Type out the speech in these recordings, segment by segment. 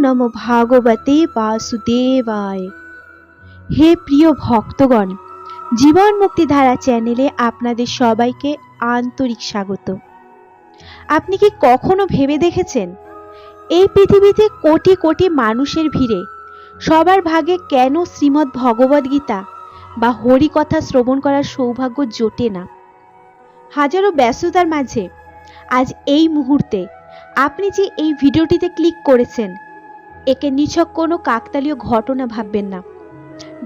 নমো ভাগবতে বাসুদেবায়। হে প্রিয় ভক্তগণ, জীবন মুক্তিধারা চ্যানেলে আপনাদের সবাইকে আন্তরিক স্বাগত। আপনি কি কখনো ভেবে দেখেছেন এই পৃথিবীতে কোটি কোটি মানুষের ভিড়ে সবার ভাগে কেন শ্রীমদ্ ভগবদ গীতা বা হরিকথা শ্রবণ করার সৌভাগ্য জোটে না? হাজারো ব্যস্ততার মাঝে আজ এই মুহূর্তে আপনি যে এই ভিডিওটিতে ক্লিক করেছেন, একে নিছক কোনো কাকতালীয় ঘটনা ভাববেন না।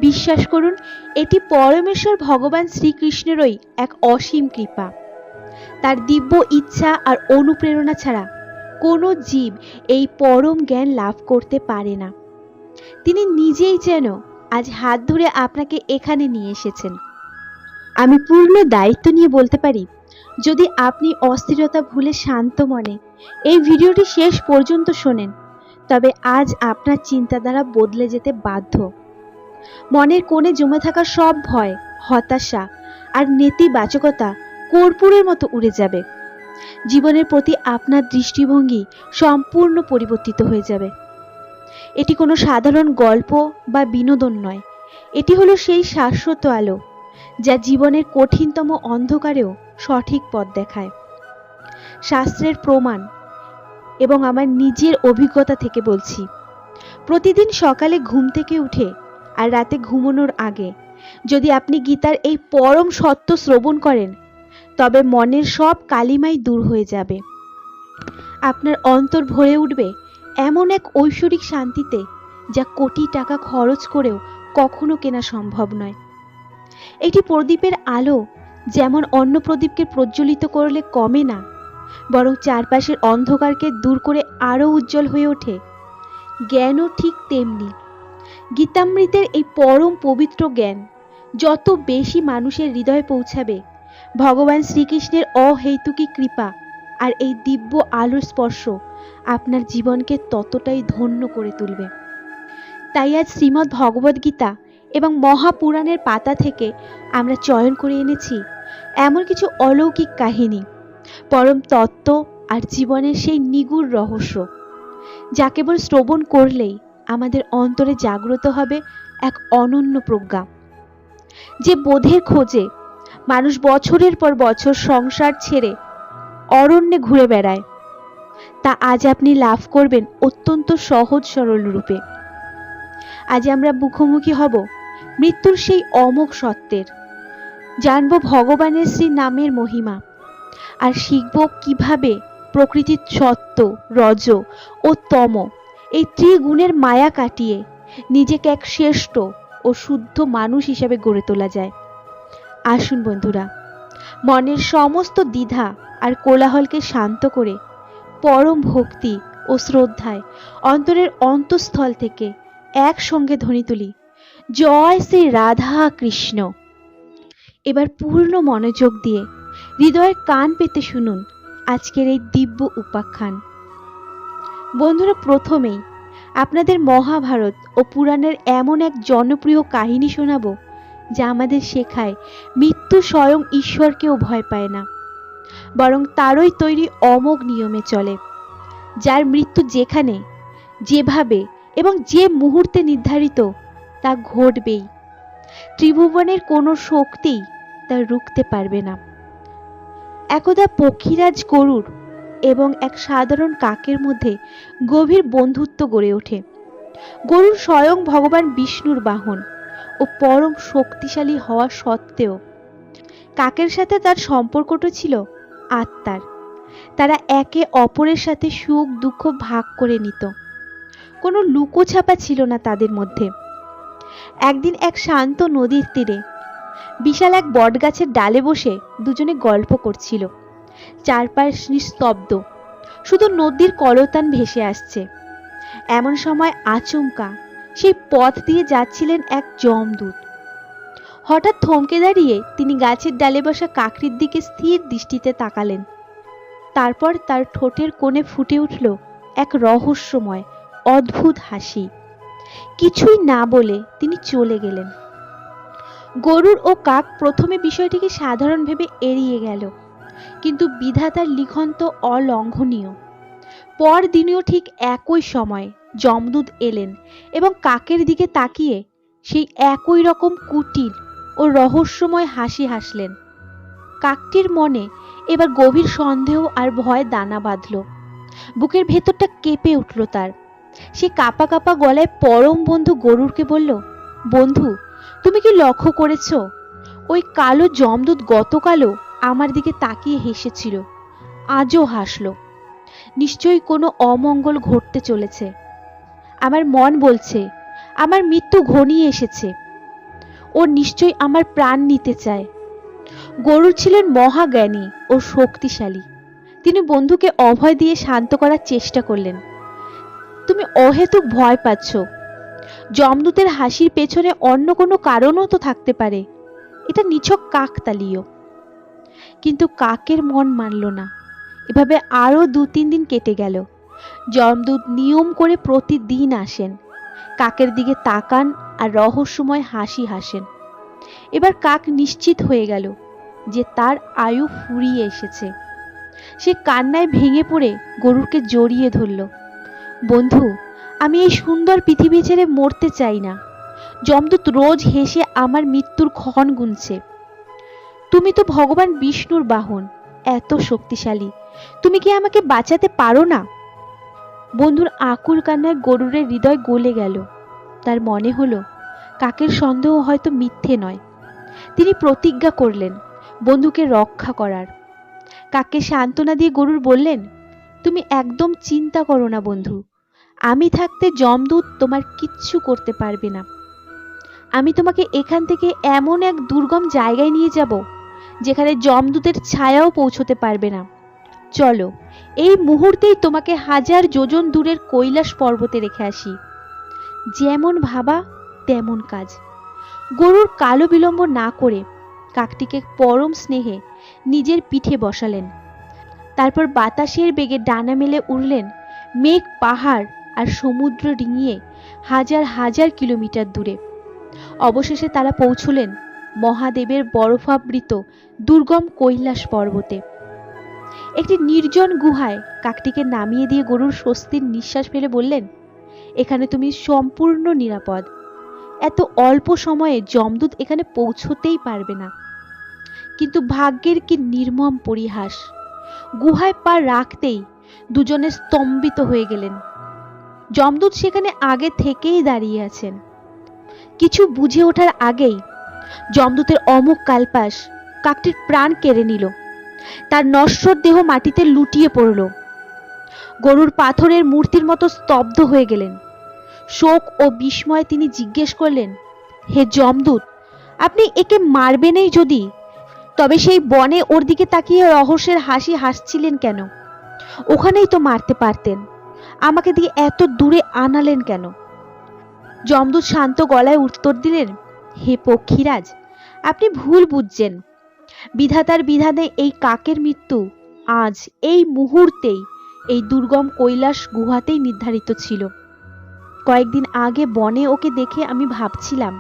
বিশ্বাস করুন, এটি পরমেশ্বর ভগবান শ্রীকৃষ্ণেরই এক অসীম কৃপা। তার দিব্য ইচ্ছা আর অনুপ্রেরণা ছাড়া কোনো জীব এই পরম জ্ঞান লাভ করতে পারে না। তিনি নিজেই যেন আজ হাত ধরে আপনাকে এখানে নিয়ে এসেছেন। আমি পূর্ণ দায়িত্ব নিয়ে বলতে পারি, যদি আপনি অস্থিরতা ভুলে শান্ত মনে এই ভিডিওটি শেষ পর্যন্ত শোনেন, তবে আজ আপনার চিন্তাধারা বদলে যেতে বাধ্য। মনের কোণে জমে থাকা সব ভয়, হতাশা আর নেতিবাচকতা কর্পূরের মতো উড়ে যাবে। জীবনের প্রতি আপনার দৃষ্টিভঙ্গি সম্পূর্ণ পরিবর্তিত হয়ে যাবে। এটি কোনো সাধারণ গল্প বা বিনোদন নয়, এটি হলো সেই শাশ্বত আলো যা জীবনের কঠিনতম অন্ধকারেও সঠিক পথ দেখায়। শাস্ত্রের প্রমাণ এবং আমার নিজের অভিজ্ঞতা থেকে বলছি, প্রতিদিন সকালে ঘুম থেকে উঠে আর রাতে ঘুমানোর আগে যদি আপনি গীতার এই পরম সত্য শ্রবণ করেন, তবে মনের সব কালিমাই দূর হয়ে যাবে। আপনার অন্তর ভরে উঠবে এমন এক ঐশ্বরিক শান্তিতে যা কোটি টাকা খরচ করেও কখনো কেনা সম্ভব নয়। একটি প্রদীপের আলো যেমন অন্য প্রদীপকে প্রজ্বলিত করলে কমে না, বরং চারপাশের অন্ধকারকে দূর করে আরও উজ্জ্বল হয়ে ওঠে, জ্ঞানও ঠিক তেমনি। গীতামৃতের এই পরম পবিত্র জ্ঞান যত বেশি মানুষের হৃদয়ে পৌঁছাবে, ভগবান শ্রীকৃষ্ণের অহেতুকী কৃপা আর এই দিব্য আলোর স্পর্শ আপনার জীবনকে ততটাই ধন্য করে তুলবে। তাই আজ শ্রীমদ্ ভগবদ গীতা এবং মহাপুরাণের পাতা থেকে আমরা চয়ন করে এনেছি এমন কিছু অলৌকিক কাহিনী, পরম তত্ত্ব আর জীবনের সেই নিগুড় রহস্য, যা কেবল শ্রবণ করলেই আমাদের অন্তরে জাগ্রত হবে এক অনন্য প্রজ্ঞা। যে বোধের খোঁজে মানুষ বছরের পর বছর সংসার ছেড়ে অরণ্যে ঘুরে বেড়ায়, তা আজ আপনি লাভ করবেন অত্যন্ত সহজ সরল রূপে। আজ আমরা মুখোমুখি হব মৃত্যুর সেই অমোঘ সত্যের, জানব ভগবানের শ্রী নামের মহিমা, আর শিখব কিভাবে প্রকৃতির সত্য, রজ ও তম এই ত্রিগুণের মায়া কাটিয়ে নিজেকে এক শ্রেষ্ঠ ও শুদ্ধ মানুষ হিসেবে গড়ে তোলা যায়। আসুন বন্ধুরা, মনের সমস্ত দ্বিধা আর কোলাহলকে শান্ত করে পরম ভক্তি ও শ্রদ্ধায় অন্তরের অন্তঃস্থল থেকে একসঙ্গে ধ্বনি তুলি, জয় শ্রী রাধা কৃষ্ণ। এবার পূর্ণ মনোযোগ দিয়ে হৃদয়ের কান পেতে শুনুন আজকের এই দিব্য উপাখ্যান। বন্ধুরা, প্রথমেই আপনাদের মহাভারত ও পুরাণের এমন এক জনপ্রিয় কাহিনী শোনাবো যা আমাদের শেখায় মৃত্যু স্বয়ং ঈশ্বরকেও ভয় পায় না, বরং তারই তৈরি অমোঘ নিয়মে চলে, যার মৃত্যু যেখানে, যেভাবে এবং যে মুহূর্তে নির্ধারিত তা ঘটবেই। ত্রিভুবনের কোনো শক্তিই তা রুখতে পারবে না। একদা পক্ষীরাজ গরুর এবং এক সাধারণ কাকের মধ্যে গভীর বন্ধুত্ব গড়ে ওঠে। গরুর স্বয়ং ভগবান বিষ্ণুর বাহন ও পরম শক্তিশালী হওয়া সত্ত্বেও কাকের সাথে তার সম্পর্কটা ছিল আত্মার। তারা একে অপরের সাথে সুখ দুঃখ ভাগ করে নিত, কোনো লুকোছাপা ছিল না তাদের মধ্যে। একদিন এক শান্ত নদীর তীরে বিশাল এক বটগাছের ডালে বসে দুজনে গল্প করছিল। চারপাশ নিস্তব্ধ, শুধু নদীর কলতান ভেসে আসছে। এমন সময় আচমকা সেই পথ দিয়ে যাচ্ছিলেন এক যমদূত। হঠাৎ থমকে দাঁড়িয়ে তিনি গাছের ডালে বসা কাকরির দিকে স্থির দৃষ্টিতে তাকালেন। তারপর তার ঠোঁটের কোণে ফুটে উঠল এক রহস্যময় অদ্ভুত হাসি। কিছুই না বলে তিনি চলে গেলেন। গরুর ও কাক প্রথমে বিষয়টিকে সাধারণ ভেবে এড়িয়ে গেল, কিন্তু বিধাতার লিখন তো অলঙ্ঘনীয়। পরদিনেও ঠিক একই সময় যমদূত এলেন এবং কাকের দিকে তাকিয়ে সেই একই রকম কুটিল ও রহস্যময় হাসি হাসলেন। কাকটির মনে এবার গভীর সন্দেহ আর ভয় দানা বাঁধল। বুকের ভেতরটা কেঁপে উঠল তার। সে কাঁপা কাঁপা গলায় পরম বন্ধু গরুরকে বলল, বন্ধু, তুমি কি লক্ষ্য করেছ ওই কালো যমদূত গতকালও আমার দিকে তাকিয়ে হেসেছিল, আজও হাসলো। নিশ্চয়ই কোনো অমঙ্গল ঘটতে চলেছে। আমার মন বলছে আমার মৃত্যু ঘনিয়ে এসেছে। ও নিশ্চয়ই আমার প্রাণ নিতে চায়। গরুর ছিলেন মহাজ্ঞানী ও শক্তিশালী। তিনি বন্ধুকে অভয় দিয়ে শান্ত করার চেষ্টা করলেন। তুমি অহেতুক ভয় পাচ্ছ। যমদূতের হাসির পেছনে অন্য কোনো কারণও তো থাকতে পারে। এটা নিছক কাকতালীয়। কিন্তু কাকের মন মানল না। এভাবে আরো 2-3 দিন কেটে গেল। যমদূত নিয়ম করে প্রতিদিন আসেন, কাকের দিকে তাকান আর রহস্যময় হাসি হাসেন। এবার কাক নিশ্চিত হয়ে গেল যে তার আয়ু ফুরিয়ে এসেছে। সে কান্নায় ভেঙে পড়ে গরুরকে জড়িয়ে ধরল। বন্ধু, আমি এই সুন্দর পৃথিবী ছেড়ে মরতে চাই না। যমদূত রোজ হেসে আমার মৃত্যুর ক্ষণ গুনছে। তুমি তো ভগবান বিষ্ণুর বাহন, এত শক্তিশালী, তুমি কি আমাকে বাঁচাতে পারো না? বন্ধুর আকুল কান্নায় গরুরের হৃদয় গলে গেল। তার মনে হলো কাকের সন্দেহ হয়তো মিথ্যে নয়। তিনি প্রতিজ্ঞা করলেন বন্ধুকে রক্ষা করার। কাককে সান্ত্বনা দিয়ে গরুর বললেন, তুমি একদম চিন্তা করো না বন্ধু, আমি থাকতে যমদূত তোমার কিচ্ছু করতে পারবে না। আমি তোমাকে এখান থেকে এমন এক দুর্গম জায়গায় নিয়ে যাব যেখানে যমদূতের ছায়াও পৌঁছতে পারবে না। চলো, এই মুহূর্তেই তোমাকে 1000 যোজন দূরের কৈলাস পর্বতে রেখে আসি। যেমন ভাবা তেমন কাজ। গরুর কালো বিলম্ব না করে কাকটিকে পরম স্নেহে নিজের পিঠে বসালেন। তারপর বাতাসের বেগে ডানা মেলে উড়লেন মেঘ, পাহাড় আর সমুদ্র ডিঙিয়ে 1000 কিলোমিটার দূরে। অবশেষে তারা পৌঁছলেন মহাদেবের বরফাবৃত দুর্গম কৈলাস পর্বতে। একটি নির্জন গুহায় কাকটিকে নামিয়ে দিয়ে গরুর স্বস্তির নিঃশ্বাস ফেলে বললেন, এখানে তুমি সম্পূর্ণ নিরাপদ। এত অল্প সময়ে যমদূত এখানে পৌঁছতেই পারবে না। কিন্তু ভাগ্যের কি নির্মম পরিহাস! গুহায় পা রাখতেই দুজনে স্তম্ভিত হয়ে গেলেন। যমদূত সেখানে আগে থেকেই দাঁড়িয়ে আছেন। কিছু বুঝে ওঠার আগেই যমদূতের অমোঘ কালপাশ কাকটির প্রাণ কেড়ে নিল। তার নশ্বর দেহ মাটিতে লুটিয়ে পড়ল। গরুর পাথরের মূর্তির মতো স্তব্ধ হয়ে গেলেন। শোক ও বিস্ময়ে তিনি জিজ্ঞেস করলেন, হে যমদূত, আপনি একে মারবেনই যদি, তবে সেই বনে ওর দিকে তাকিয়ে রহস্যের হাসি হাসছিলেন কেন? ওখানেই তো মারতে পারতেন। আমাকে দিয়ে এত দূরে আনালেন কেন? যমদূত শান্ত গলায় উত্তর দিলেন, হে পক্ষীরাজ, আপনি ভুল বুঝছেন। বিধাতার বিধানে এই কাকের মৃত্যু আজ এই মুহূর্তেই এই দুর্গম কৈলাস গুহাতেই নির্ধারিত ছিল। কয়েকদিন আগে বনে ওকে দেখে আমি ভাবছিলাম,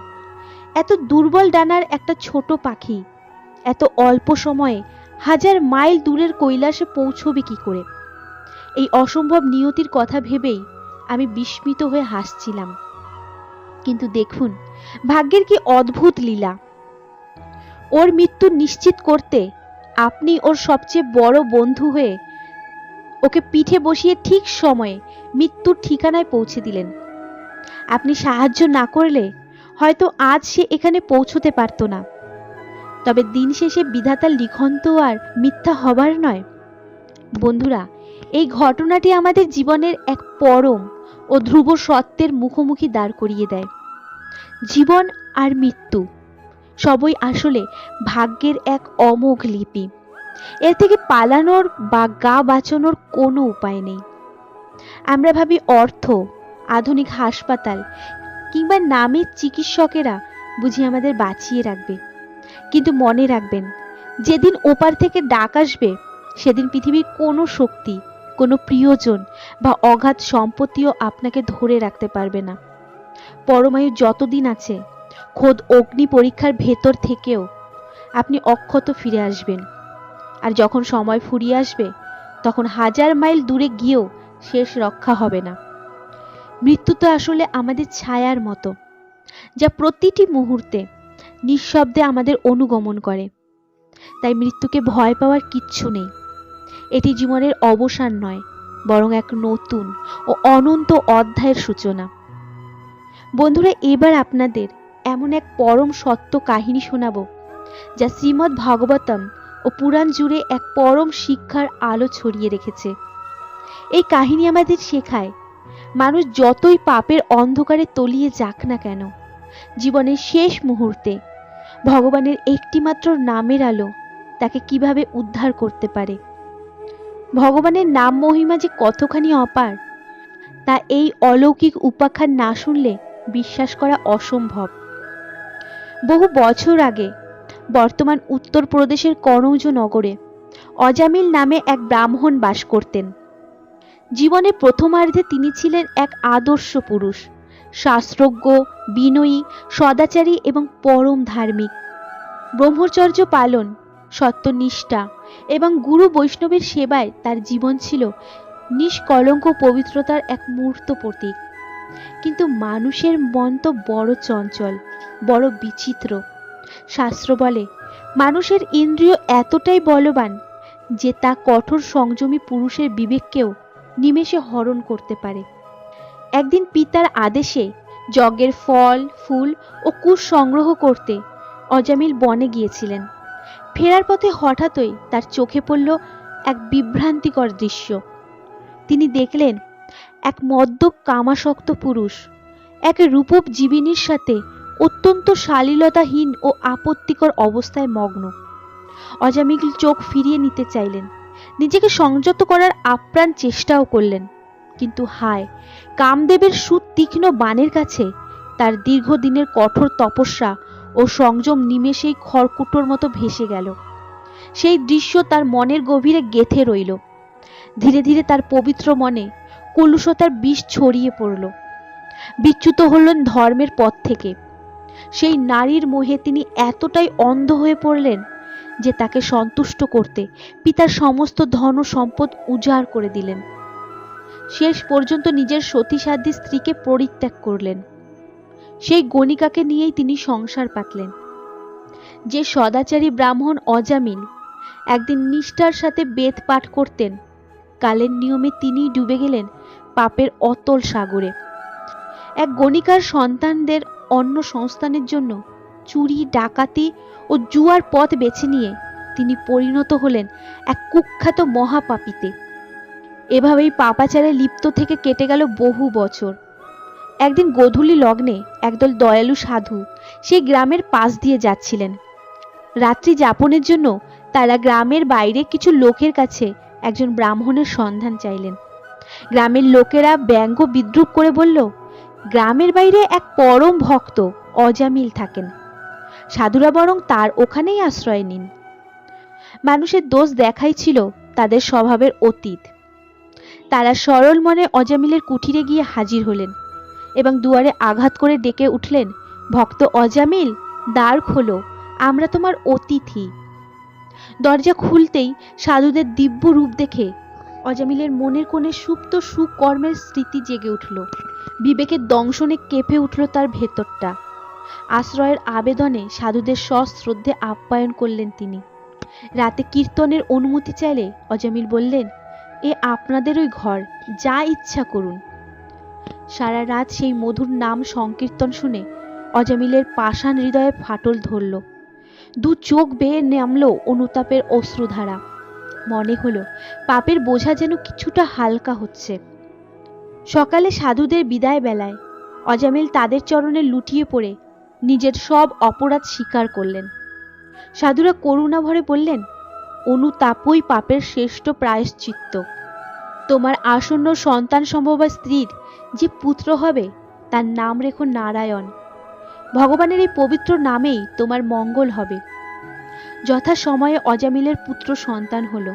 এত দুর্বল ডানার একটা ছোট পাখি এত অল্প সময়ে 1000 মাইল দূরের কৈলাসে পৌঁছবে কি করে? এই অসম্ভব নিয়তির কথা ভেবেই আমি বিস্মিত হয়ে হাসছিলাম। কিন্তু দেখুন, ভাগ্যের কি অদ্ভুত লীলা! ওর মৃত্যু নিশ্চিত করতে আপনি ওর সবচেয়ে বড় বন্ধু হয়ে ওকে পিঠে বসিয়ে ঠিক সময়ে মৃত্যুর ঠিকানায় পৌঁছে দিলেন। আপনি সাহায্য না করলে হয়তো আজ সে এখানে পৌঁছতে পারত না। তবে দিন শেষে বিধাতার লিখন তো আর মিথ্যা হবার নয়। বন্ধুরা, এই ঘটনাটি আমাদের জীবনের এক পরম ও ধ্রুব সত্যের মুখোমুখি দাঁড় করিয়ে দেয়। জীবন আর মৃত্যু সবই আসলে ভাগ্যের এক অমোঘ লিপি। এর থেকে পালানোর বা গা বাঁচানোর কোনো উপায় নেই। আমরা ভাবি অর্থ, আধুনিক হাসপাতাল কিংবা নামী চিকিৎসকেরা বুঝি আমাদের বাঁচিয়ে রাখবে। কিন্তু মনে রাখবেন, যেদিন ওপার থেকে ডাক আসবে সেদিন পৃথিবীর কোনো শক্তি, কোনো প্রিয়জন বা অগাধ সম্পত্তিও আপনাকে ধরে রাখতে পারবে না। পরমায়ু যতদিন আছে, খোদ অগ্নি পরীক্ষার ভেতর থেকেও আপনি অক্ষত ফিরে আসবেন। আর যখন সময় ফুরিয়ে আসবে, তখন 1000 মাইল দূরে গিয়েও শেষ রক্ষা হবে না। মৃত্যু তো আসলে আমাদের ছায়ার মতো, যা প্রতিটি মুহূর্তে নিঃশব্দে আমাদের অনুগমন করে। তাই মৃত্যুকে ভয় পাওয়ার কিচ্ছু নেই। এটি জীবনের অবসান নয়, বরং এক নতুন ও অনন্ত অধ্যায়ের সূচনা। বন্ধুরা, এবার আপনাদের এমন এক পরম সত্য কাহিনী শোনাব, যা শ্রীমদ্ ভাগবতম ও পুরাণ জুড়ে এক পরম শিক্ষার আলো ছড়িয়ে রেখেছে। এই কাহিনী আমাদের শেখায়, মানুষ যতই পাপের অন্ধকারে তলিয়ে যাক না কেন, জীবনের শেষ মুহূর্তে ভগবানের একটিমাত্র নামের আলো তাকে কিভাবে উদ্ধার করতে পারে। ভগবানের নাম মহিমা যে কতখানি অপার, তা এই অলৌকিক উপাখ্যান না শুনলে বিশ্বাস করা অসম্ভব। বহু বছর আগে বর্তমান উত্তরপ্রদেশের কনৌজ নগরে অজামিল নামে এক ব্রাহ্মণ বাস করতেন। জীবনে প্রথমার্ধে তিনি ছিলেন এক আদর্শ পুরুষ, শাস্ত্রজ্ঞ, বিনয়ী, সদাচারী এবং পরম ধার্মিক। ব্রহ্মচর্য পালন, সত্যনিষ্ঠা এবং গুরু বৈষ্ণবের সেবায় তার জীবন ছিল নিষ্কলঙ্ক পবিত্রতার এক মূর্ত প্রতীক। কিন্তু মানুষের মন তো বড় চঞ্চল, বড় বিচিত্র। শাস্ত্র বলে, মানুষের ইন্দ্রিয় এতটাই বলবান যে তা কঠোর সংযমী পুরুষের বিবেককেও নিমেষে হরণ করতে পারে। একদিন পিতার আদেশে যজ্ঞের ফল, ফুল ও কুশ সংগ্রহ করতে অজামিল বনে গিয়েছিলেন। ফেরার পথে হঠাৎই তার চোখে পড়ল এক বিভ্রান্তিকর দৃশ্য। তিনি দেখলেন এক মদ্যপ কামাসক্ত পুরুষ এক রূপব জীবিনীর সাথে অত্যন্ত শালীলতাহীন ও আপত্তিকর অবস্থায় মগ্ন। অজামিল চোখ ফিরিয়ে নিতে চাইলেন, নিজেকে সংযত করার আপ্রাণ চেষ্টাও করলেন, কিন্তু হায়, কামদেবের সুতীক্ষ্ণ বাণের কাছে তার দীর্ঘদিনের কঠোর তপস্যা ও সংযম নিমেষেই খড়কুটোর মতো ভেসে গেল। সেই দৃশ্য তার মনের গভীরে গেঁথে রইল। ধীরে ধীরে তার পবিত্র মনে কলুষতার বিষ ছড়িয়ে পড়ল। বিচ্যুত হলেন ধর্মের পথ থেকে। সেই নারীর মোহে তিনি এতটাই অন্ধ হয়ে পড়লেন যে তাকে সন্তুষ্ট করতে পিতার সমস্ত ধন ও সম্পদ উজাড় করে দিলেন। শেষ পর্যন্ত নিজের সতীসাধ্যী স্ত্রীকে পরিত্যাগ করলেন। সেই গণিকাকে নিয়েই তিনি সংসার পাতলেন। যে সদাচারী ব্রাহ্মণ অজামিল একদিন নিষ্ঠার সাথে বেদ পাঠ করতেন, কালের নিয়মে তিনিই ডুবে গেলেন পাপের অতল সাগরে। এক গণিকার সন্তানদের অন্ন সংস্থানের জন্য চুরি, ডাকাতি ও জুয়ার পথ বেছে নিয়ে তিনি পরিণত হলেন এক কুখ্যাত মহাপাপীতে। এভাবেই পাপাচারে লিপ্ত থেকে কেটে গেল বহু বছর। একদিন গোধূলি লগ্নে একদল দয়ালু সাধু সেই গ্রামের পাশ দিয়ে যাচ্ছিলেন। রাত্রি যাপনের জন্য তারা গ্রামের বাইরে কিছু লোকের কাছে একজন ব্রাহ্মণের সন্ধান চাইলেন। গ্রামের লোকেরা ব্যঙ্গ বিদ্রুপ করে বলল, গ্রামের বাইরে এক পরম ভক্ত অজামিল থাকেন, সাধুরা বরং তার ওখানেই আশ্রয় নিন। মানুষের দোষ দেখাই ছিল তাদের স্বভাবের অতীত। তারা সরল মনে অজামিলের কুঠিরে গিয়ে হাজির হলেন এবং দুয়ারে আঘাত করে ডেকে উঠলেন, ভক্ত অজামিল, দ্বার খোলো, আমরা তোমার অতিথি। দরজা খুলতেই সাধুদের দিব্য রূপ দেখে অজামিলের মনের কোণে সুপ্ত সুকর্মের স্মৃতি জেগে উঠল। বিবেকের দংশনে কেঁপে উঠল তার ভেতরটা। আশ্রয়ের আবেদনে সাধুদের সশ্রদ্ধে আপ্যায়ন করলেন তিনি। রাতে কীর্তনের অনুমতি চাইলে অজামিল বললেন, এ আপনাদেরই ঘর, যা ইচ্ছা করুন। সারা রাত সেই মধুর নাম সংকীর্তন শুনে অজামিলের পাষাণ হৃদয়ে ফাটল ধরল। দু চোখ বেয়ে নামলো অনুতাপের অশ্রুধারা। মনে হলো পাপের বোঝা যেন কিছুটা হালকা হচ্ছে। সকালে সাধুদের বিদায় বেলায় অজামিল তাদের চরণে লুটিয়ে পড়ে নিজের সব অপরাধ স্বীকার করলেন। সাধুরা করুণা ভরে বললেন, অনুতাপই পাপের শ্রেষ্ঠ প্রায়শ্চিত্ত। তোমার আসন্ন সন্তান সম্ভবা স্ত্রীর যে পুত্র হবে তার নাম রেখো নারায়ণ। ভগবানের এই পবিত্র নামেই তোমার মঙ্গল হবে। যথা সময়ে অজামিলের পুত্র সন্তান হলো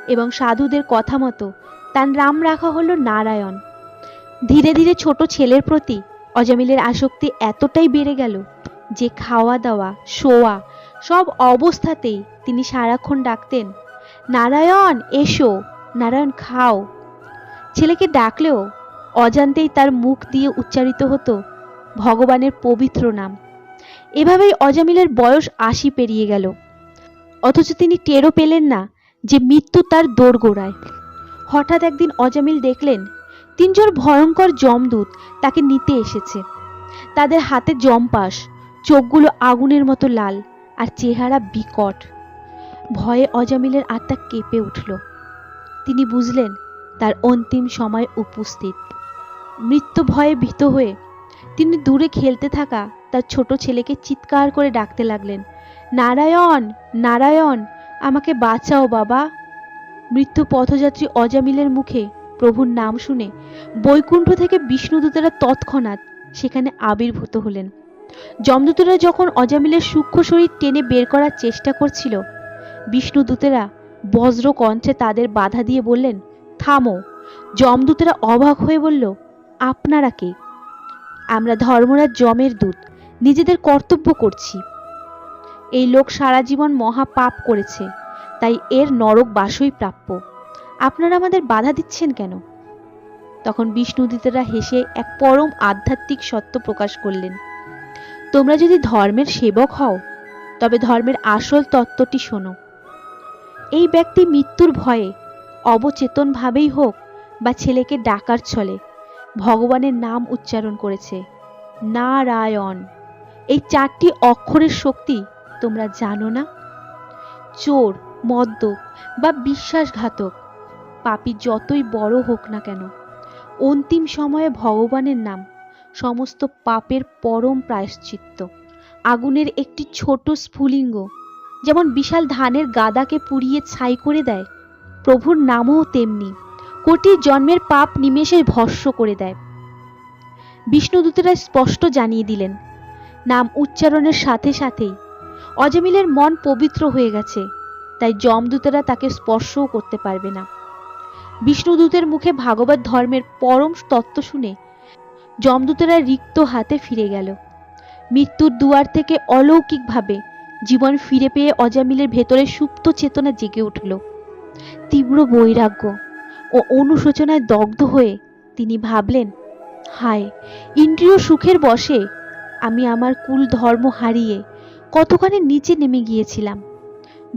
এবং সাধুদের কথা মতো তার নাম রাখা হলো নারায়ণ। ধীরে ধীরে ছোট ছেলের প্রতি অজামিলের আসক্তি এতটাই বেড়ে গেল যে খাওয়া দাওয়া, শোয়া সব অবস্থাতেই তিনি সারাক্ষণ ডাকতেন, নারায়ণ এসো, নারায়ণ খাও। ছেলেকে ডাকলেও অজান্তেই তার মুখ দিয়ে উচ্চারিত হতো ভগবানের পবিত্র নাম। এভাবেই অজামিলের বয়স ৮০ পেরিয়ে গেল, অথচ তিনি টেরও পেলেন না যে মৃত্যু তার দোরগোড়ায়। হঠাৎ একদিন অজামিল দেখলেন ৩ জন ভয়ঙ্কর যমদূত তাকে নিতে এসেছে। তাদের হাতে যমপাশ, চোখগুলো আগুনের মতো লাল আর চেহারা বিকট। ভয়ে অজামিলের আত্মা কেঁপে উঠল। তিনি বুঝলেন তার অন্তিম সময় উপস্থিত। মৃত্যু ভয়ে ভীত হয়ে তিনি দূরে খেলতে থাকা তার ছোট ছেলেকে চিৎকার করে ডাকতে লাগলেন, নারায়ণ, নারায়ণ, আমাকে বাঁচাও বাবা। মৃত্যু পথযাত্রী অজামিলের মুখে প্রভুর নাম শুনে বৈকুণ্ঠ থেকে বিষ্ণুদূতেরা তৎক্ষণাৎ সেখানে আবির্ভূত হলেন। যমদূতেরা যখন অজামিলের সূক্ষ্ম শরীর টেনে বের করার চেষ্টা করছিল, বিষ্ণুদূতেরা বজ্র কণ্ঠে তাদের বাধা দিয়ে বললেন, থামো। যমদূতেরা অবাক হয়ে বলল, আপনারা কে? আমরা ধর্মরাজ যমের দূত, নিজেদের কর্তব্য করছি। এই লোক সারা জীবন মহা পাপ করেছে, তাই এর নরক বাসই প্রাপ্য। আপনারা আমাদের বাধা দিচ্ছেন কেন? তখন বিষ্ণুদূতেরা হেসে এক পরম আধ্যাত্মিক সত্য প্রকাশ করলেন, তোমরা যদি ধর্মের সেবক হও তবে ধর্মের আসল তত্ত্বটি শোনো। এই ব্যক্তি মৃত্যুর ভয়ে অবচেতন ভাবেই হোক বা ছেলেকে ডাকার ছলে ভগবানের নাম উচ্চারণ করেছে, নারায়ণ। এই 4টি অক্ষরের শক্তি তোমরা জানো না? চোর, মদ্যপ বা বিশ্বাসঘাতক পাপী যতই বড় হোক না কেন, অন্তিম সময়ে ভগবানের নাম সমস্ত পাপের পরম প্রায়শ্চিত্ত। আগুনের একটি ছোট স্ফুলিঙ্গ যেমন বিশাল ধানের গাদাকে পুড়িয়ে ছাই করে দেয়, প্রভুর নামও তেমনি কোটি জন্মের পাপ নিমেষে ভস্ম করে দেয়। বিষ্ণুদূতেরা স্পষ্ট জানিয়ে দিলেন, নাম উচ্চারণের সাথে সাথেই অজামিলের মন পবিত্র হয়ে গেছে, তাই যমদূতেরা তাকে স্পর্শও করতে পারবে না। বিষ্ণুদূতের মুখে ভাগবত ধর্মের পরম তত্ত্ব শুনে যমদূতেরা রিক্ত হাতে ফিরে গেল। মৃত্যুর দুয়ার থেকে অলৌকিকভাবে জীবন ফিরে পেয়ে অজামিলের ভেতরে সুপ্ত চেতনা জেগে উঠল। তীব্র বৈরাগ্য ও অনুশোচনায় দগ্ধ হয়ে তিনি ভাবলেন, হায়, ইন্দ্রিয় সুখের বশে আমি আমার কুল ধর্ম হারিয়ে কতখানি নিচে নেমে গিয়েছিলাম।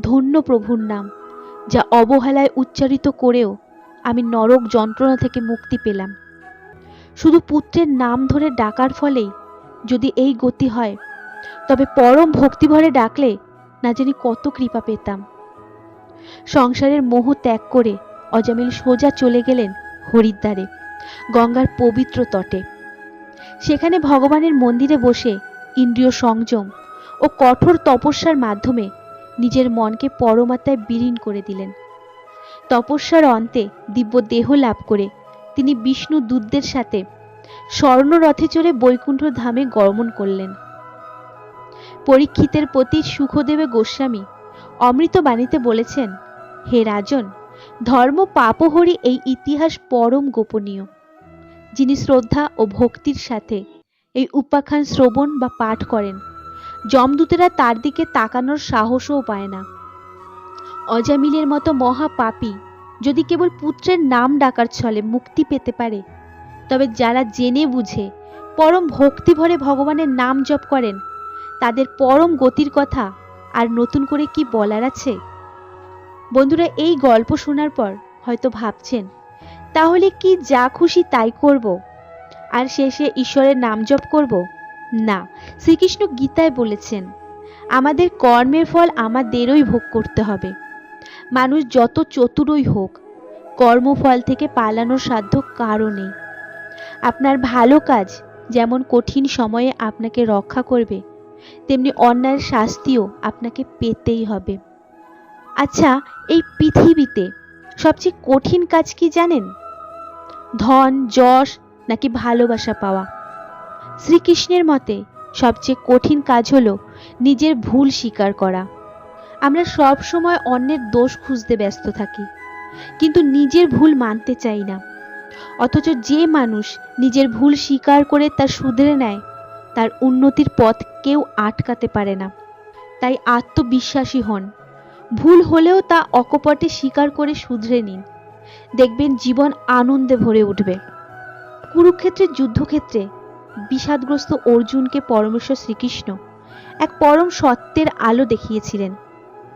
ধন্য প্রভুর নাম, যা অবহেলায় উচ্চারিত করেও আমি নরক যন্ত্রণা থেকে মুক্তি পেলাম। শুধু পুত্রের নাম ধরে ডাকার ফলেই যদি এই গতি হয়, তবে পরম ভক্তিভরে ডাকলে না জানি কত কৃপা পেতাম। সংসারের মোহ ত্যাগ করে অজামিল সোজা চলে গেলেন হরিদ্বারে, গঙ্গার পবিত্র তটে। সেখানে ভগবানের মন্দিরে বসে ইন্দ্রিয় সংযম ও কঠোর তপস্যার মাধ্যমে নিজের মনকে পরমাত্মায় বিলীন করে দিলেন। তপস্যার অন্তে দিব্য দেহ লাভ করে তিনি বিষ্ণু দূতদের সাথে স্বর্ণরথে চড়ে বৈকুণ্ঠ ধামে গমন করলেন। পরীক্ষিতের প্রতি সুখদেব গোস্বামী অমৃত বাণীতে বলেছেন, হে রাজন, ধর্ম পাপহরি এই ইতিহাস পরম গোপনীয়। যিনি শ্রদ্ধা ও ভক্তির সাথে এই উপাখ্যান শ্রবণ বা পাঠ করেন, যমদূতেরা তার দিকে তাকানোর সাহসও পায় না। অজামিলের মতো মহাপাপী যদি কেবল পুত্রের নাম ডাকার ছলে মুক্তি পেতে পারে, তবে যারা জেনে বুঝে পরম ভক্তি ভরে ভগবানের নাম জপ করেন, তাদের পরম গতির কথা আর নতুন করে কি বলার আছে? বন্ধুরা, এই গল্প শোনার পর হয়তো ভাবছেন, তাহলে কি যা খুশি তাই করব আর শেষে ঈশ্বরের নাম জপ করব? না, শ্রীকৃষ্ণ গীতায় বলেছেন, আমাদের কর্মের ফল আমাদেরই ভোগ করতে হবে। মানুষ যত চতুরই হোক, কর্মফল থেকে পালানোর সাধ্য কারও নেই। আপনার ভালো কাজ যেমন কঠিন সময়ে আপনাকে রক্ষা করবে, তেমনি অন্যায়ের শাস্তিও আপনাকে পেতেই হবে। আচ্ছা, এই পৃথিবীতে সবচেয়ে কঠিন কাজ কি জানেন? ধন, যশ নাকি ভালোবাসা পাওয়া? শ্রীকৃষ্ণের মতে সবচেয়ে কঠিন কাজ হলো নিজের ভুল স্বীকার করা। আমরা সব সময় অন্যের দোষ খুঁজতে ব্যস্ত থাকি, কিন্তু নিজের ভুল মানতে চাই না। অথচ যে মানুষ নিজের ভুল স্বীকার করে তা শুধরে নেয়, তার উন্নতির পথ কেউ আটকাতে পারে না। তাই আত্মবিশ্বাসী হন, ভুল হলেও তা অকপটে স্বীকার করে শুধরে নিন। দেখবেন জীবন আনন্দে ভরে উঠবে। কুরুক্ষেত্রের যুদ্ধক্ষেত্রে বিষাদগ্রস্ত অর্জুনকে পরমেশ্বর শ্রীকৃষ্ণ এক পরম সত্যের আলো দেখিয়েছিলেন।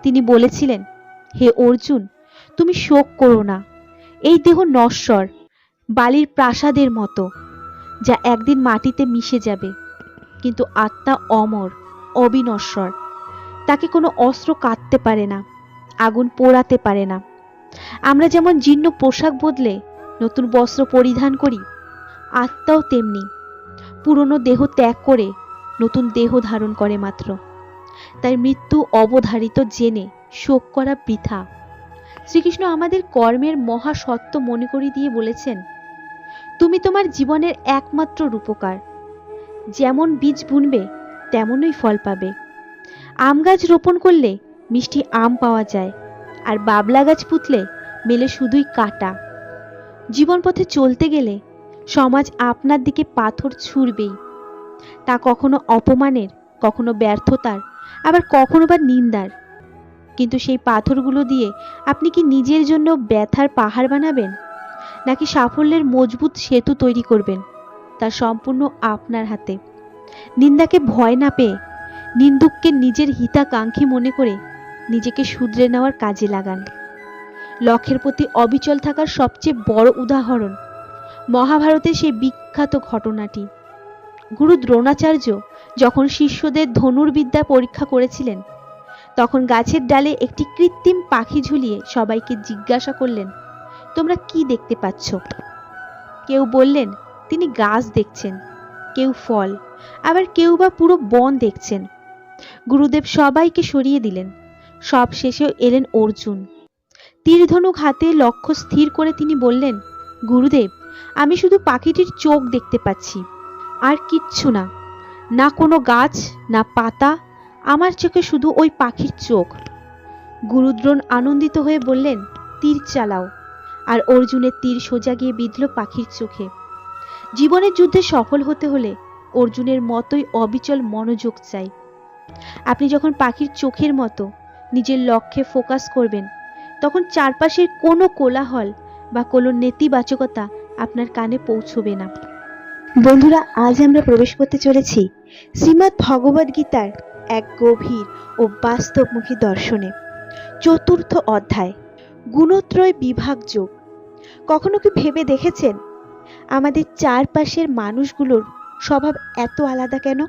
তিনি বলেছিলেন, হে অর্জুন, তুমি শোক করো না। এই দেহ নশ্বর, বালির প্রাসাদের মতো, যা একদিন মাটিতে মিশে যাবে, কিন্তু আত্মা অমর, অবিনশ্বর। তাকে কোনো অস্ত্র কাটতে পারে না, আগুন পোড়াতে পারে না। আমরা যেমন জীর্ণ পোশাক বদলে নতুন বস্ত্র পরিধান করি, আত্মাও তেমনি পুরনো দেহ ত্যাগ করে নতুন দেহ ধারণ করে মাত্র। তাই মৃত্যু অবধারিত জেনে শোক করা বৃথা। শ্রীকৃষ্ণ আমাদের কর্মের মহা সত্য মনে করিয়ে দিয়ে বলেছেন, তুমি তোমার জীবনের একমাত্র রূপকার। যেমন বীজ বুনবে তেমনই ফল পাবে। আম গাছ রোপণ করলে মিষ্টি আম পাওয়া যায়, আর বাবলা গাছ পুঁতলে মেলে শুধুই কাঁটা। জীবন পথে চলতে গেলে সমাজ আপনার দিকে পাথর ছুঁড়বেই, তা কখনো অপমানের, কখনো ব্যর্থতার, আবার কখনো বা নিন্দার। কিন্তু সেই পাথরগুলো দিয়ে আপনি কি নিজের জন্য ব্যথার পাহাড় বানাবেন, নাকি সাফল্যের মজবুত সেতু তৈরি করবেন, তা সম্পূর্ণ আপনার হাতে। নিন্দাকে ভয় না পেয়ে নিন্দুককে নিজের হিতাকাঙ্ক্ষী মনে করে নিজেকে শুধরে নেওয়ার কাজে লাগান। লক্ষ্যের প্রতি অবিচল থাকার সবচেয়ে বড় উদাহরণ মহাভারতের সেই বিখ্যাত ঘটনাটি। গুরু দ্রোণাচার্য যখন শিষ্যদের ধনুর্বিদ্যা পরীক্ষা করেছিলেন, তখন গাছের ডালে একটি কৃত্রিম পাখি ঝুলিয়ে সবাইকে জিজ্ঞাসা করলেন, তোমরা কি দেখতে পাচ্ছ? কেউ বললেন তিনি গাছ দেখছেন, কেউ ফল, আবার কেউ বা পুরো বন দেখছেন। গুরুদেব সবাইকে সরিয়ে দিলেন। সব শেষে এলেন অর্জুন। তীরধনুক হাতে লক্ষ্য স্থির করে তিনি বললেন, গুরুদেব, আমি শুধু পাখিটির চোখ দেখতে পাচ্ছি, আর কিচ্ছু না। না কোনো গাছ, না পাতা, আমার চোখে শুধু ওই পাখির চোখ। গুরুদ্রোণ আনন্দিত হয়ে বললেন, তীর চালাও। আর অর্জুনের তীর সোজা গিয়ে বিঁধল পাখির চোখে। জীবনের যুদ্ধে সফল হতে হলে অর্জুনের মতোই অবিচল মনোযোগ চাই। আপনি যখন পাখির চোখের মতো নিজের লক্ষ্যে ফোকাস করবেন, তখন চারপাশের কোনো কোলাহল বা কোনো নেতিবাচকতা আপনার কানে পৌঁছবে না। বন্ধুরা, আজ আমরা প্রবেশ করতে চলেছি শ্রীমদ্ ভগবদ গীতার এক গভীর ও বাস্তবমুখী দর্শনে। চতুর্থ অধ্যায়, গুণত্রয় বিভাগ যোগ। কখনো কি ভেবে দেখেছেন আমাদের চারপাশের মানুষগুলোর স্বভাব এত আলাদা কেন?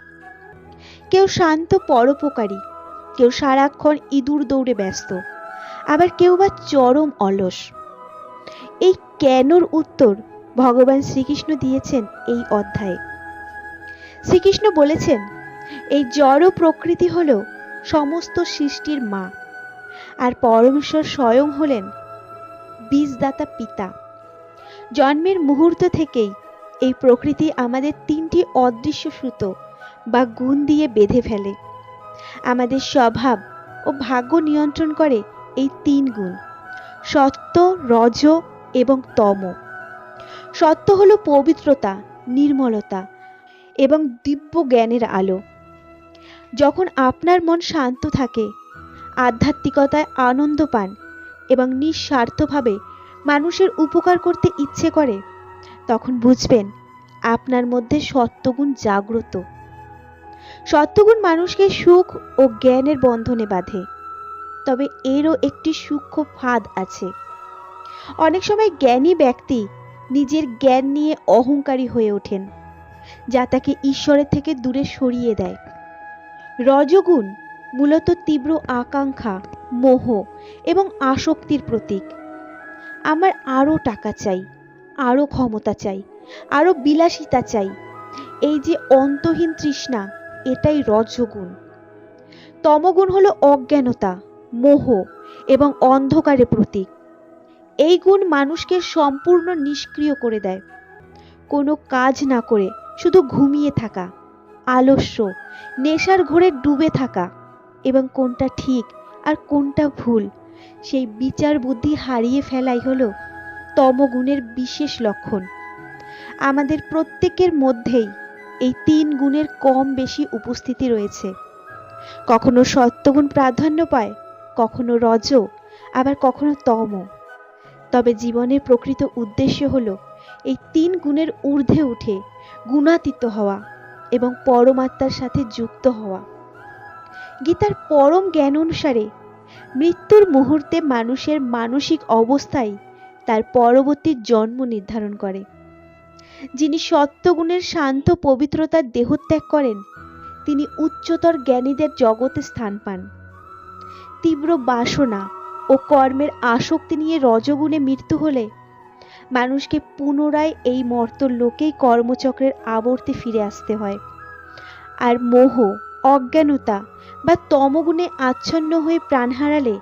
কেউ শান্ত পরোপকারী, কেউ সারাক্ষণ ইঁদুর দৌড়ে ব্যস্ত, আবার কেউ বা চরম অলস। এই কেনর উত্তর ভগবান শ্রীকৃষ্ণ দিয়েছেন এই অধ্যায়ে। শ্রীকৃষ্ণ বলেছেন, এই জড় প্রকৃতি হল সমস্ত সৃষ্টির মা, আর পরমেশ্বর স্বয়ং হলেন বীজদাতা পিতা। জন্মের মুহূর্ত থেকেই এই প্রকৃতি আমাদের তিনটি অদৃশ্য সুতো বা গুণ দিয়ে বেঁধে ফেলে। আমাদের স্বভাব ও ভাগ্য নিয়ন্ত্রণ করে এই তিন গুণ, সত্য, রজ এবং তম। সত্য হলো পবিত্রতা, নির্মলতা এবং দিব্য জ্ঞানের আলো। যখন আপনার মন শান্ত থাকে, আধ্যাত্মিকতায় আনন্দ পান এবং নিঃস্বার্থভাবে মানুষের উপকার করতে ইচ্ছে করে, তখন বুঝবেন আপনার মধ্যে সত্যগুণ জাগ্রত। সত্যগুণ মানুষকে সুখ ও জ্ঞানের বন্ধনে বাঁধে। তবে এরও একটি সূক্ষ্ম ফাঁদ আছে। অনেক সময় জ্ঞানী ব্যক্তি নিজের জ্ঞান নিয়ে অহংকারী হয়ে ওঠেন, যা তাকে ঈশ্বরের থেকে দূরে সরিয়ে দেয়। রজগুণ মূলত তীব্র আকাঙ্ক্ষা, মোহ এবং আসক্তির প্রতীক। আমার আরও টাকা চাই, আরও ক্ষমতা চাই, আরও বিলাসিতা চাই, এই যে অন্তহীন তৃষ্ণা, এটাই রজগুণ। তমগুণ হলো অজ্ঞানতা, মোহ এবং অন্ধকারের প্রতীক। এই গুণ মানুষকে সম্পূর্ণ নিষ্ক্রিয় করে দেয়। কোনো কাজ না করে শুধু ঘুমিয়ে থাকা, আলস্য, নেশার ঘোরে ডুবে থাকা এবং কোনটা ঠিক আর কোনটা ভুল সেই বিচার বুদ্ধি হারিয়ে ফেলাই হলো তমগুণের বিশেষ লক্ষণ। আমাদের প্রত্যেকের মধ্যেই এই তিন গুণের কম বেশি উপস্থিতি রয়েছে। কখনো সত্যগুণ প্রাধান্য পায়, কখনো রজ, আবার কখনো তম। তবে জীবনের প্রকৃত উদ্দেশ্য হলো এই 3 গুণের ঊর্ধ্বে উঠে গুণাতীত হওয়া এবং পরমাত্মার সাথে যুক্ত হওয়া। গীতার পরম জ্ঞান অনুসারে মৃত্যুর মুহূর্তে মানুষের মানসিক অবস্থাই তার পরবর্তী জন্ম নির্ধারণ করে। যিনি সত্যগুণের শান্ত পবিত্রতার দেহত্যাগ করেন তিনি উচ্চতর জ্ঞানীদের জগতে স্থান পান। তীব্র বাসনা ও কর্মের আসক্তি নিয়ে রজগুণে মৃত্যু হলে মানুষকে পুনরায় এই মর্ত্যলোকেই কর্মচক্রের আবর্তে ফিরে আসতে হয়। আর মোহ, অজ্ঞানতা বা তমগুণে আচ্ছন্ন হয়ে প্রাণ হারালে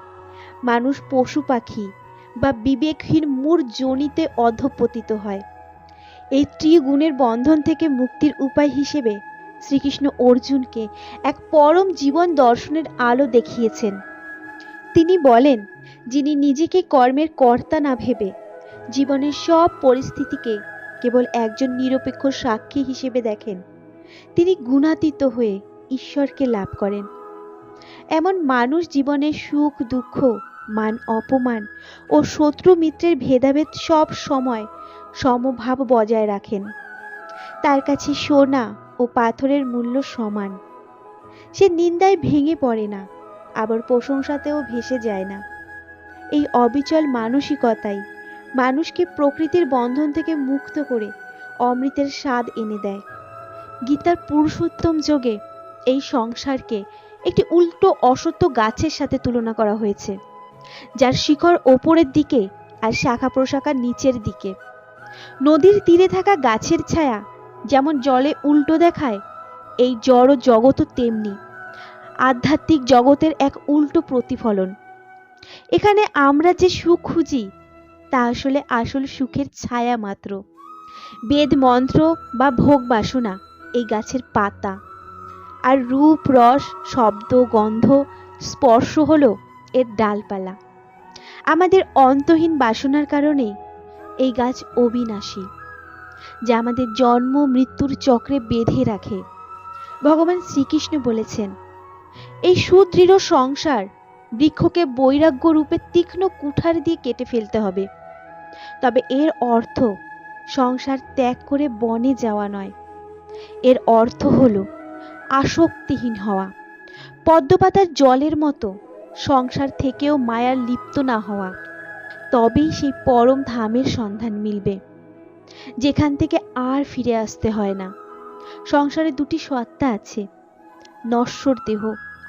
মানুষ পশু পাখি বা বিবেকহীন মূঢ় যোনিতে অধঃপতিত হয়। এই ত্রিগুণের বন্ধন থেকে মুক্তির উপায় হিসেবে শ্রীকৃষ্ণ অর্জুনকে এক পরম জীবন দর্শনের আলো দেখিয়েছেন। তিনি বলেন, যিনি নিজেকে কর্মের কর্তা না ভেবে জীবনের সব পরিস্থিতিকে কেবল একজন নিরপেক্ষ সাক্ষী হিসেবে দেখেন, তিনি গুণাতীত হয়ে ঈশ্বরকে লাভ করেন। এমন মানুষ জীবনের সুখ দুঃখ, মান অপমান ও শত্রু মিত্রের ভেদাভেদ সব সময় সমভাব বজায় রাখেন। তার কাছে সোনা ও পাথরের মূল্য সমান। সে নিন্দায় ভেঙে পড়ে না, আবার প্রশংসাতেও ভেসে যায় না। এই অবিচল মানসিকতাই মানুষকে প্রকৃতির বন্ধন থেকে মুক্ত করে অমৃতের স্বাদ এনে দেয়। গীতার পুরুষোত্তম যোগে এই সংসারকে একটি উল্টো অসত্য গাছের সাথে তুলনা করা হয়েছে, যার শিকড় ওপরের দিকে আর শাখা প্রশাখা নিচের দিকে। নদীর তীরে থাকা গাছের ছায়া যেমন জলে উল্টো দেখায়, এই জড় জগৎও তেমনি আধ্যাত্মিক জগতের এক উল্টো প্রতিফলন। এখানে আমরা যে সুখ খুঁজি তা আসলে আসল সুখের ছায়া মাত্র। বেদ মন্ত্র বা ভোগ বাসনা এই গাছের পাতা, আর রূপ রস শব্দ গন্ধ স্পর্শ হলো এর ডালপালা। আমাদের অন্তহীন বাসনার কারণে এই গাছ অবিনাশী, যা আমাদের জন্ম মৃত্যুর চক্রে বেঁধে রাখে। ভগবান শ্রীকৃষ্ণ বলেছেন, এই সুদৃঢ় সংসার বৃক্ষকে বৈরাগ্য রূপে তীক্ষ্ণ কুঠার দিয়ে কেটে ফেলতে হবে। তবে এর অর্থ সংসার ত্যাগ করে বনে যাওয়া নয়। এর অর্থ হলো আসক্তিহীন হওয়া, পদ্মপাতার জলের মতো সংসার থেকেও মায়ার লিপ্ত না হওয়া। তবেই সেই পরম ধামের সন্ধান মিলবে, যেখান থেকে আর ফিরে আসতে হয় না। সংসারে দুটি সত্তা আছে, নশ্বর দেহ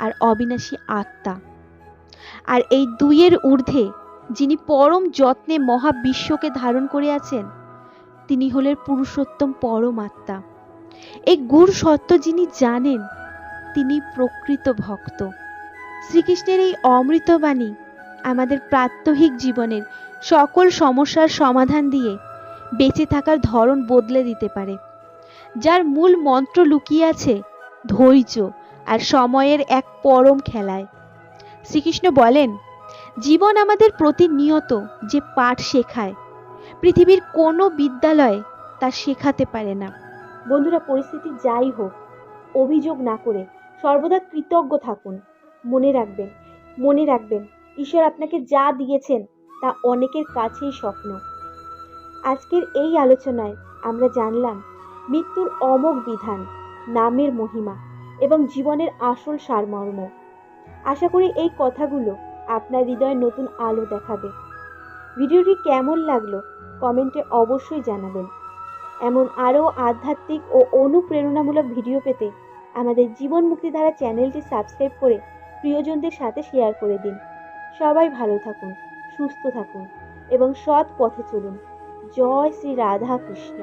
আর অবিনাশী আত্মা। আর এই দুইয়ের ঊর্ধ্বে যিনি পরম যত্নে মহাবিশ্বকে ধারণ করে আছেন তিনি হলেন পুরুষোত্তম পরমাত্মা। এই গূঢ় সত্য যিনি জানেন তিনি প্রকৃত ভক্ত। শ্রীকৃষ্ণের এই অমৃতবাণী আমাদের প্রাত্যহিক জীবনের সকল সমস্যার সমাধান দিয়ে বেঁচে থাকার ধরন বদলে দিতে পারে, যার মূল মন্ত্র লুকিয়ে আছে ধৈর্য আর সময়ের এক পরম খেলায়। শ্রীকৃষ্ণ বলেন, জীবন আমাদের প্রতিনিয়ত যে পাঠ শেখায় পৃথিবীর কোনো বিদ্যালয় তা শেখাতে পারে না। বন্ধুরা, পরিস্থিতি যাই হোক অভিযোগ না করে সর্বদা কৃতজ্ঞ থাকুন। মনে রাখবেন ঈশ্বর আপনাকে যা দিয়েছেন তা অনেকের কাছেই স্বপ্ন। আজকের এই আলোচনায় আমরা জানলাম মৃত্যুর অমোঘ বিধান, নামের মহিমা এবং জীবনের আসল সারমর্ম। আশা করি এই কথাগুলো আপনার হৃদয়ে নতুন আলো দেখাবে। ভিডিওটি কেমন লাগলো কমেন্টে অবশ্যই জানাবেন। এমন আরও আধ্যাত্মিক ও অনুপ্রেরণামূলক ভিডিও পেতে আমাদের জীবন মুক্তিধারা চ্যানেলটি সাবস্ক্রাইব করে প্রিয়জনদের সাথে শেয়ার করে দিন। সবাই ভালো থাকুন, সুস্থ থাকুন এবং সৎ পথে চলুন। জয় শ্রী রাধা কৃষ্ণ।